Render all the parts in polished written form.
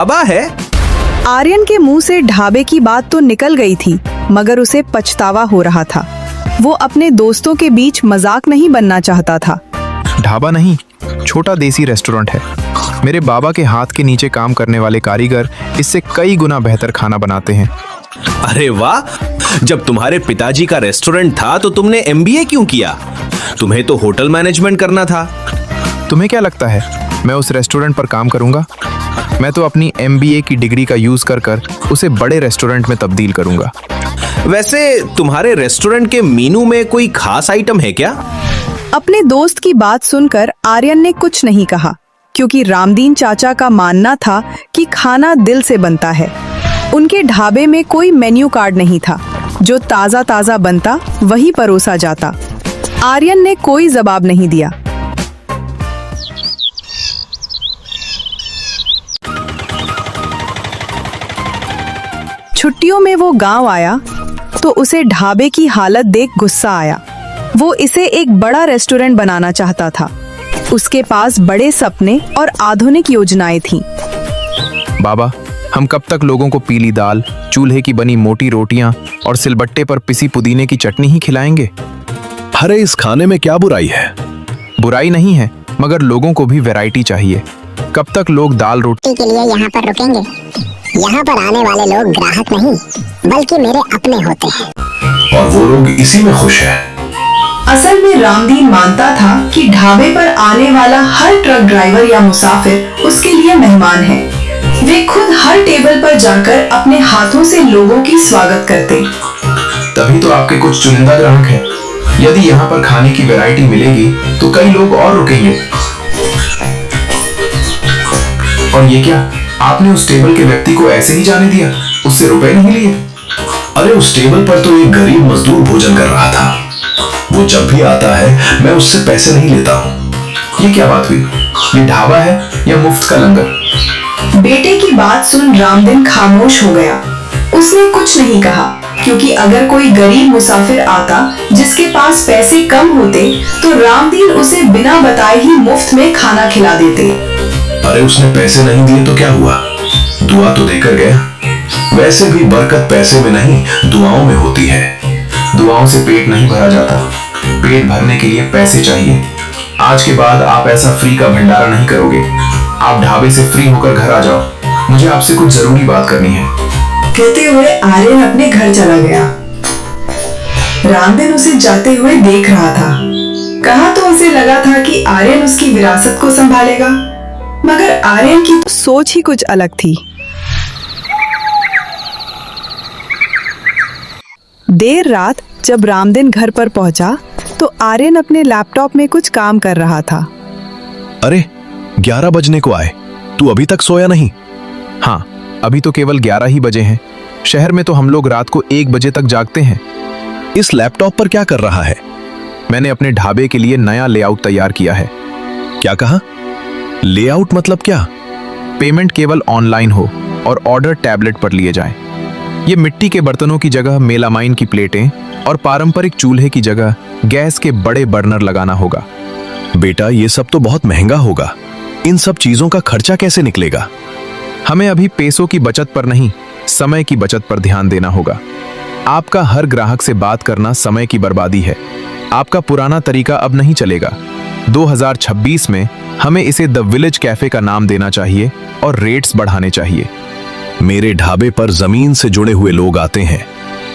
ढाबा है? आर्यन के मुंह से ढाबे की बात तो निकल गई थी, मगर उसे पछतावा हो रहा था। वो अपने दोस्तों के बीच मजाक नहीं बनना चाहता था। ढाबा नहीं, छोटा देसी रेस्टोरेंट है। मेरे बाबा के हाथ के नीचे काम करने वाले कारीगर इससे कई गुना बेहतर खाना बनाते हैं। अरे वाह, जब तुम्हारे पिताजी का रेस्टोरेंट था तो तुमने एमबीए क्यों किया? तुम्हें तो होटल मैनेजमेंट करना था। तुम्हें क्या लगता है मैं उस रेस्टोरेंट पर काम करूंगा? मैं तो अपनी एमबीए की डिग्री का यूज कर उसे बड़े रेस्टोरेंट में तब्दील करूंगा। वैसे तुम्हारे रेस्टोरेंट के मेनू में कोई खास आइटम है क्या? अपने दोस्त की बात सुनकर आर्यन ने कुछ नहीं कहा, क्योंकि रामदीन चाचा का मानना था कि खाना दिल से बनता है। उनके ढाबे में कोई मेन्यू कार्ड नहीं था। जो ताजा ताजा बनता वही परोसा जाता। आर्यन ने कोई जवाब नहीं दिया। छुट्टियों में वो गांव आया तो उसे ढाबे की हालत देख गुस्सा आया। वो इसे एक बड़ा रेस्टोरेंट बनाना चाहता था। उसके पास बड़े सपने और आधुनिक योजनाएं थीं। बाबा, हम कब तक लोगों को पीली दाल, चूल्हे की बनी मोटी रोटियां और सिलबट्टे पर पिसी पुदीने की चटनी ही खिलाएंगे? अरे इस खाने में क्या बुराई है? बुराई नहीं है, मगर लोगों को भी वैरायटी चाहिए। कब तक लोग दाल रोटी के लिए यहाँ पर रुकेंगे? यहाँ पर आने वाले लोग ग्राहक नहीं बल्कि मेरे अपने होते हैं, और वो लोग इसी में खुश हैं। असल में रामदीन मानता था कि ढाबे पर आने वाला हर ट्रक ड्राइवर या मुसाफिर उसके लिए मेहमान है। वे खुद हर टेबल पर जाकर अपने हाथों से लोगों की स्वागत करते। तभी तो आपके कुछ चुनिंदा ग्राहक हैं। यदि यहाँ पर खाने की वैरायटी मिलेगी तो कई लोग और रुकेंगे। और ये क्या, आपने उस टेबल के व्यक्ति को ऐसे ही जाने दिया? उससे रुपए नहीं लिए? अरे उस टेबल पर तो एक गरीब मजदूर भोजन कर रहा था। वो जब भी आता है मैं उससे पैसे नहीं लेता हूँ। ये क्या बात हुई? ये ढाबा है या मुफ्त का लंगर? बेटे की बात सुन रामदीन खामोश हो गया। उसने कुछ नहीं कहा, क्योंकि अगर कोई गरीब मुसाफिर आता जिसके पास पैसे कम होते तो रामदीन उसे बिना बताए ही मुफ्त में खाना खिला देते। अरे उसने पैसे नहीं दिए तो क्या हुआ? दुआ तो देकर गया। वैसे भी बरकत पैसे में नहीं दुआओं में होती है। दुआओं से पेट नहीं भरा जाता, पेट भरने के लिए पैसे चाहिए। आज के बाद आप ऐसा फ्री का भंडारा नहीं करोगे। आप ढाबे से फ्री होकर घर आ जाओ। मुझे आपसे कुछ जरूरी बात करनी है। कहते हुए आर्यन अपने घर चला गया। रामदीन उसे जाते हुए देख रहा था। कहा तो उसे लगा था कि आर्यन उसकी विरासत को संभालेगा, मगर आर्यन की सोच ही कुछ अलग थी। देर रात जब रामदीन घर पर पहुंचा तो आर्यन अपने लैपटॉप में कुछ काम कर रहा था। अरे 11 बजने को आए, तू अभी तक सोया नहीं? हाँ, अभी तो केवल 11 ही बजे हैं। शहर में तो हम लोग रात को 1 बजे तक जागते हैं। इस लैपटॉप पर क्या कर रहा है? मैंने अपने ढाबे के लिए नया लेआउट तैयार किया है। क्या कहा? लेआउट मतलब क्या? पेमेंट केवल ऑनलाइन हो और ऑर्डर टैबलेट पर लिए जाएं। ये मिट्टी के बर्तनों की जगह मेलामाइन की प्लेटें और पारंपरिक चूल्हे की जगह गैस के बड़े बर्नर लगाना होगा। बेटा, ये सब तो बहुत महंगा होगा। इन सब चीजों का खर्चा कैसे निकलेगा? हमें अभी पैसों की बचत पर नहीं, समय की बचत पर ध्यान देना होगा। आपका हर ग्राहक से बात करना समय की बर्बादी है। आपका पुराना तरीका अब नहीं चलेगा। 2026 में हमें इसे द विलेज कैफे का नाम देना चाहिए और रेट्स बढ़ाने चाहिए। मेरे ढाबे पर जमीन से जुड़े हुए लोग आते हैं।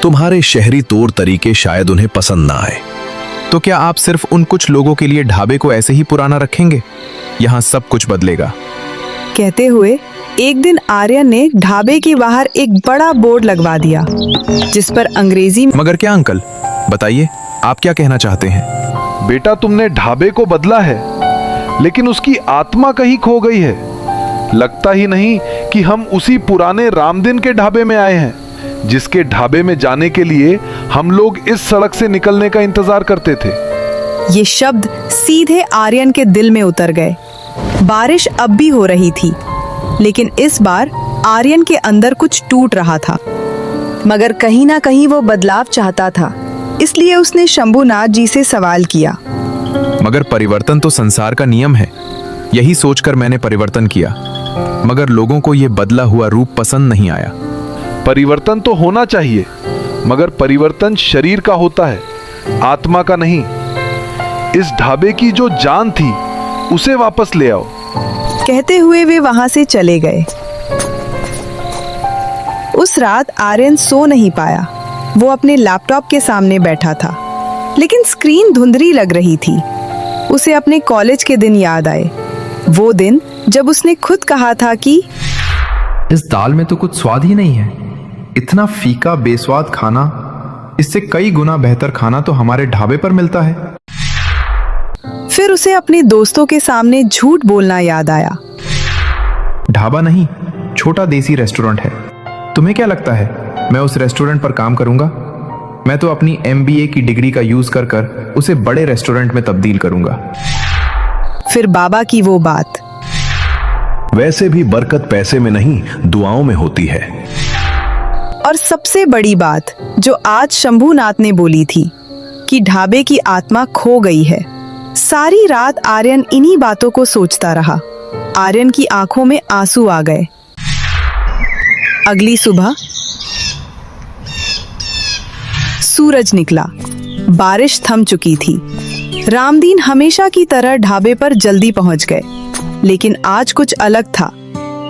तुम्हारे शहरी तौर तरीके शायद उन्हें पसंद ना आए। तो क्या आप सिर्फ उन कुछ लोगों के लिए ढाबे को ऐसे ही पुराना रखेंगे? यहाँ सब कुछ बदलेगा। कहते हुए एक दिन आर्यन ने ढाबे के बाहर एक बड़ा बोर्ड लगवा दिया, जिस पर अंग्रेजी मगर क्या अंकल, बताइए आप क्या कहना चाहते हैं? बेटा, तुमने ढाबे को बदला है, लेकिन उसकी आत्मा कहीं खो गई है। लगता ही नहीं कि हम उसी पुराने रामदीन के ढाबे में आए हैं, जिसके ढाबे में जाने के लिए हम लोग इस सड़क से निकलने का इंतजार करते थे। ये शब्द सीधे आर्यन के दिल में उतर गए। बारिश अब भी हो रही थी, लेकिन इस बार आर्यन के अंदर कुछ टूट रहा था। मगर कहीं ना कहीं वो बदलाव चाहता था, इसलिए उसने शंभुनाथ जी से सवाल किया। मगर परिवर्तन तो संसार का नियम है। यही सोचकर मैंने परिवर्तन किया, मगर लोगों को यह बदला हुआ रूप पसंद नहीं आया। परिवर्तन तो होना चाहिए, मगर परिवर्तन शरीर का होता है, आत्मा का नहीं। इस ढाबे की जो जान थी उसे वापस ले आओ। कहते हुए वे वहां से चले गए। उस रात आर्यन सो नहीं पाया। वो अपने लैपटॉप के सामने बैठा था, लेकिन स्क्रीन धुंधली लग रही थी। उसे अपने कॉलेज के दिन याद आए, वो दिन जब उसने खुद कहा था कि इस दाल में तो कुछ स्वाद ही नहीं है। इतना फीका बेस्वाद खाना, इससे कई गुना बेहतर खाना तो हमारे ढाबे पर मिलता है। फिर उसे अपने दोस्तों के सामने झूठ बोलना याद आया। ढाबा नहीं, छोटा देसी रेस्टोरेंट है। तुम्हें क्या लगता है मैं उस रेस्टोरेंट पर काम करूंगा? मैं तो अपनी MBA की डिग्री का यूज कर कर उसे बड़े रेस्टोरेंट में तब्दील करूंगा। फिर बाबा की वो बात। वैसे भी बरकत पैसे में नहीं, दुआओं में होती है। और सबसे बड़ी बात जो आज शंभूनाथ ने बोली थी कि ढाबे की आत्मा खो गई है। सारी रात आर्यन इन्हीं बातों को सोचता रहा। आर्यन की आंखों में आंसू आ गए। अगली सुबह सूरज निकला, बारिश थम चुकी थी। रामदीन हमेशा की तरह ढाबे पर जल्दी पहुंच गए, लेकिन आज कुछ अलग था।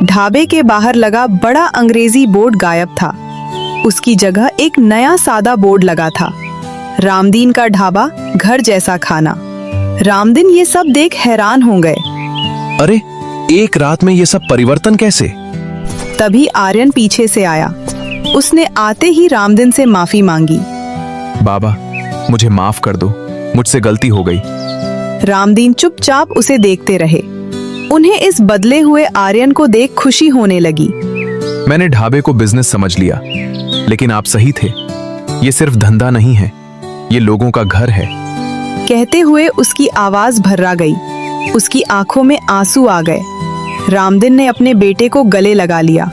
ढाबे के बाहर लगा बड़ा अंग्रेजी बोर्ड गायब था। उसकी जगह एक नया सादा बोर्ड लगा था, रामदीन का ढाबा, घर जैसा खाना। रामदीन ये सब देख हैरान हो गए। अरे, एक रात में ये सब परिवर्तन कैसे? तभी आर्यन पीछे से आया। उसने आते ही रामदीन से माफी मांगी। बाबा, मुझे माफ कर दो, मुझसे गलती हो गई। रामदीन चुपचाप उसे देखते रहे। उन्हें इस बदले हुए आर्यन को देख खुशी होने लगी। मैंने ढाबे को बिजनेस समझ लिया, लेकिन आप सही थे। ये सिर्फ धंधा नहीं है, ये लोगों का घर है। कहते हुए उसकी आवाज भर्रा गई। उसकी आंखों में आंसू आ गए। रामदीन ने अपने बेटे को गले लगा लिया।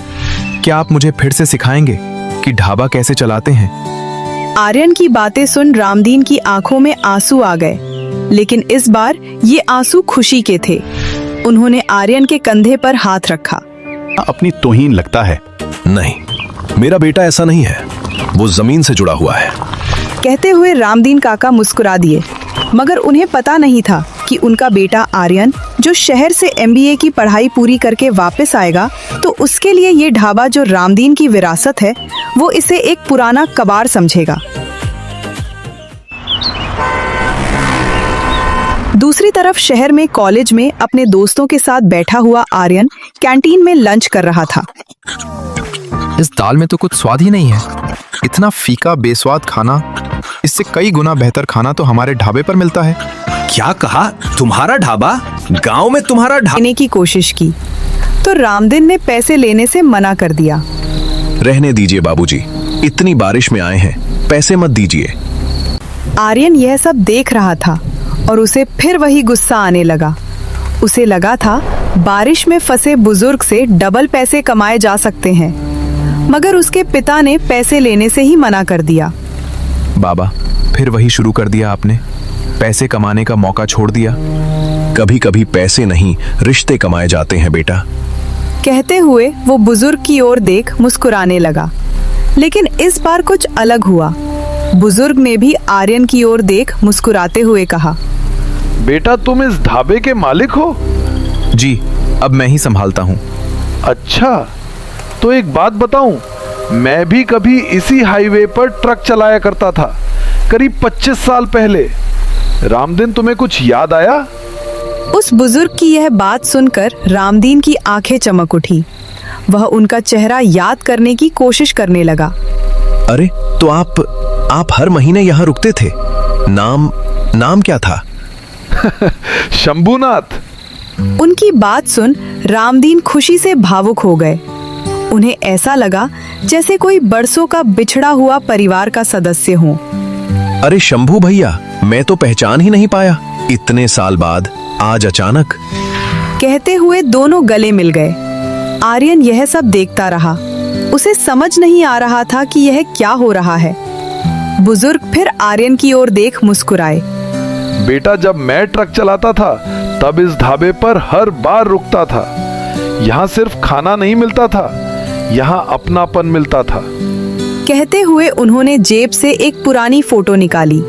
क्या आप मुझे फिर से सिखाएंगे कि ढाबा कैसे चलाते हैं? आर्यन की बातें सुन रामदीन की आंखों में आंसू आ गए, लेकिन इस बार ये आंसू खुशी के थे। उन्होंने आर्यन के कंधे पर हाथ रखा। अपनी तौहीन लगता है। नहीं, मेरा बेटा ऐसा नहीं है, वो जमीन से जुड़ा हुआ है। कहते हुए रामदीन काका मुस्कुरा दिए, मगर उन्हें पता नहीं था कि उनका बेटा आर्यन जो शहर से MBA की पढ़ाई पूरी करके वापस आएगा, तो उसके लिए ये ढाबा जो रामदीन की विरासत है, वो इसे एक पुराना कबाड़ समझेगा। दूसरी तरफ शहर में कॉलेज में अपने दोस्तों के साथ बैठा हुआ आर्यन कैंटीन में लंच कर रहा था। इस दाल में तो कुछ स्वाद ही नहीं है। इतना फीका बेस्वाद खाना, इससे कई गुना बेहतर खाना तो हमारे ढाबे पर मिलता है। क्या कहा? तुम्हारा ढाबा? गांव में तुम्हारा ढाबा? लेने की कोशिश की तो रामदीन ने पैसे लेने से मना कर दिया। रहने दीजिए बाबूजी, इतनी बारिश में आए हैं, पैसे मत दीजिए। आर्यन यह सब देख रहा था और उसे फिर वही गुस्सा आने लगा। उसे लगा था बारिश में फंसे बुजुर्ग से डबल पैसे कमाए जा सकते हैं, मगर उसके पिता ने पैसे लेने से ही मना कर दिया। बाबा, फिर वही शुरू कर दिया आपने। पैसे कमाने का मौका छोड़ दिया। कभी कभी पैसे नहीं, रिश्ते कमाए जाते हैं बेटा। कहते हुए वो बुजुर्ग की ओर देख मुस्कुराने लगा, लेकिन इस बार कुछ अलग हुआ। बुजुर्ग ने भी आर्यन की ओर देख मुस्कुराते हुए कहा, बेटा तुम इस ढाबे के मालिक हो? जी, अब मैं ही संभालता हूँ। अच्छा, तो एक बात बताऊं, मैं भी कभी इसी हाईवे पर ट्रक चलाया करता था, करीब 25 साल पहले। रामदीन, तुम्हें कुछ याद आया? उस बुजुर्ग की यह बात सुनकर रामदीन की आंखें चमक उठी। वह उनका चेहरा याद करने की कोशिश करने लगा। अरे, तो आप हर महीने यहाँ रुकते थे। नाम क्या था? शंभूनाथ। उनकी बात सुन रामदीन खुशी से भावुक हो गए। उन्हें ऐसा लगा जैसे कोई बरसों का बिछड़ा हुआ परिवार का सदस्य हो। अरे शंभू भैया, मैं तो पहचान ही नहीं पाया, इतने साल बाद आज अचानक। कहते हुए दोनों गले मिल गए। आर्यन यह सब देखता रहा। उसे समझ नहीं आ रहा था कि यह क्या हो रहा है। बुजुर्ग फिर आर्यन की ओर देख मुस्कुराए। बेटा, जब मैं ट्रक चलाता था तब इस ढाबे पर हर बार रुकता था। यहाँ सिर्फ खाना नहीं मिलता था, यहाँ अपनापन मिलता था। कहते हुए उन्होंने जेब से एक पुरानी फोटो निकाली।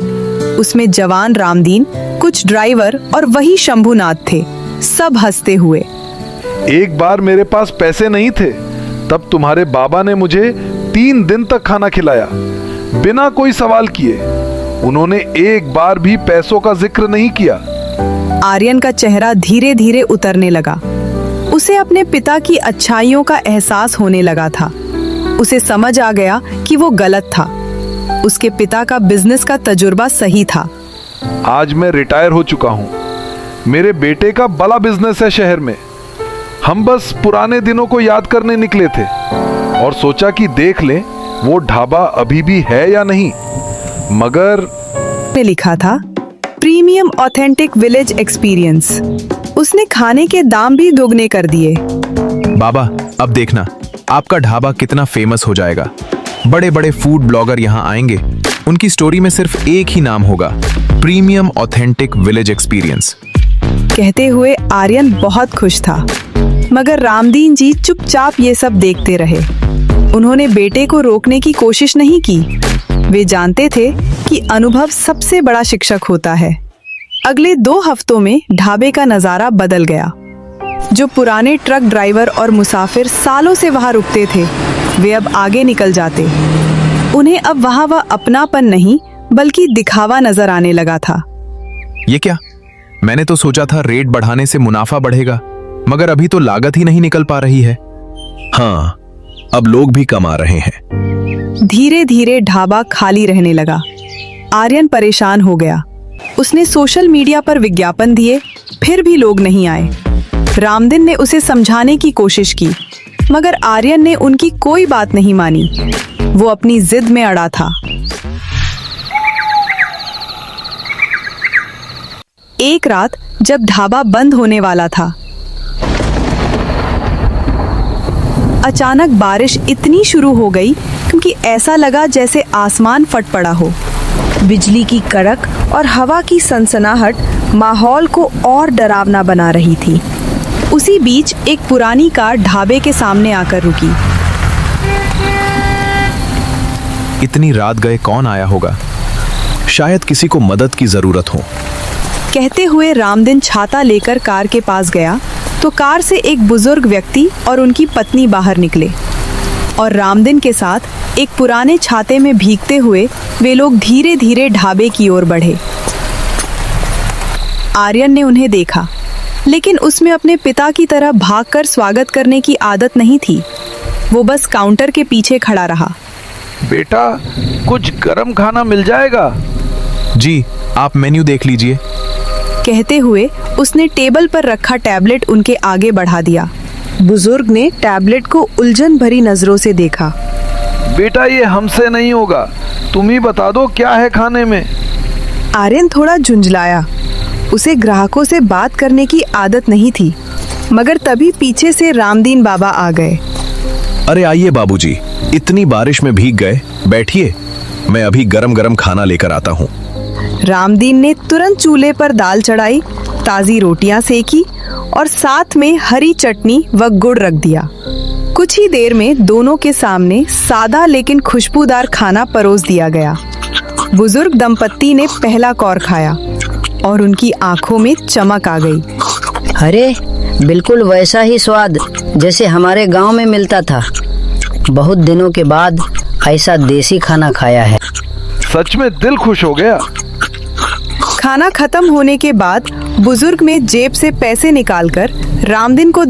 उसमें जवान रामदीन, कुछ ड्राइवर और वही शंभुनाथ थे, सब हंसते हुए। एक बार मेरे पास पैसे नहीं थे, तब तुम्हारे बाबा ने मुझे 3 दिन तक खाना खिलाया, बिना कोई सवाल किए। उन्होंने एक बार भी पैसों का जिक्र नहीं किया। आर्यन का चेहरा धीरे धीरे उतरने लगा। उसे अपने पिता की अच्छाइयों का एहसास होने लगा था। उसे समझ आ गया कि वो गलत था। उसके पिता का बिजनेस का तजुर्बा सही था। आज मैं रिटायर हो चुका हूँ। मेरे बेटे का बड़ा बिजनेस है शहर में। हम बस पुराने दिनों को याद करने निकले थे और सोचा कि देख लें वो ढाबा अभी भी है या नहीं। मगर ने लिखा था प्रीमियम ऑथेंटिक विलेज एक्सपीरियंस। उसने खाने के दाम भी दोगुने कर दिए। बाबा, अब देखना आपका ढाबा कितना फेमस हो जाएगा। बड़े बड़े फूड ब्लॉगर यहाँ आएंगे। उनकी स्टोरी में सिर्फ एक ही नाम होगा, प्रीमियम ऑथेंटिक विलेज एक्सपीरियंस। कहते हुए आर्यन बहुत खुश था, मगर रामदीन जी चुपचाप ये सब देखते रहे। उन्होंने बेटे को रोकने की कोशिश नहीं की। वे जानते थे कि अनुभव सबसे बड़ा शिक्षक होता है। अगले 2 हफ्तों में ढाबे का नजारा बदल गया। जो पुराने ट्रक ड्राइवर और मुसाफिर सालों से वहां रुकते थे, वे अब आगे निकल जाते। उन्हें अब वहां वह अपनापन नहीं बल्कि दिखावा नजर आने लगा था। ये क्या? मैंने तो सोचा था रेट बढ़ाने से मुनाफा बढ़ेगा, मगर अभी तो लागत ही नहीं निकल पा रही है। हाँ, अब लोग भी कमा रहे हैं। धीरे धीरे ढाबा खाली रहने लगा। आर्यन परेशान हो गया। उसने सोशल मीडिया पर विज्ञापन दिए, फिर भी लोग नहीं आए। रामदीन ने उसे समझाने की कोशिश की, मगर आर्यन ने उनकी कोई बात नहीं मानी। वो अपनी जिद में अड़ा था। एक रात जब ढाबा बंद होने वाला था, अचानक बारिश इतनी शुरू हो गई क्योंकि ऐसा लगा जैसे आसमान फट पड़ा हो। बिजली की कड़क और हवा की सनसनाहट माहौल को और डरावना बना रही थी। उसी बीच एक पुरानी कार ढाबे के सामने आकर रुकी। इतनी रात गए कौन आया होगा? शायद किसी को मदद की जरूरत हो। कहते हुए रामदीन छाता लेकर कार के पास गया तो कार से एक बुजुर्ग व्यक्ति और उनकी पत्नी बाहर निकले और रामदीन के साथ एक पुराने छाते में भीगते हुए वे लोग धीरे धीरे ढाबे की ओर बढ़े। आर्यन ने उन्हें देखा, लेकिन उसमें अपने पिता की तरह भागकर स्वागत करने की आदत नहीं थी। वो बस काउंटर के पीछे खड़ा रहा। बेटा, कुछ गरम खाना मिल जाएगा? जी, आप मेन्यू देख लीजिए। कहते हुए उसने टेबल पर रखा टैबलेट उनके आगे बढ़ा दिया। बुजुर्ग ने टैबलेट को उलझन भरी नजरों से देखा। बेटा, ये हमसे नहीं होगा, तुम ही बता दो क्या है खाने में। आर्यन थोड़ा झुंझलाया। उसे ग्राहकों से बात करने की आदत नहीं थी, मगर तभी पीछे से रामदीन बाबा आ गए। अरे आइए बाबूजी, इतनी बारिश में भीग गए, बैठिए, मैं अभी गरम गरम खाना लेकर आता हूँ। रामदीन ने तुरंत चूल्हे पर दाल चढ़ाई, ताज़ी रोटियां सेकी और साथ में हरी चटनी व गुड़ रख दिया। कुछ ही देर में दोनों के सामने सादा लेकिन खुशबूदार खाना परोस दिया गया। बुजुर्ग दंपत्ति ने पहला कौर खाया और उनकी आंखों में चमक आ गई। अरे, बिल्कुल वैसा ही स्वाद जैसे हमारे गांव में मिलता था। बहुत दिनों के बाद ऐसा देसी खाना खाया है। सच में दिल खुश हो गया। खाना खत्म होने के बाद बुजुर्ग ने जेब से पैसे निकालकर रामदीन को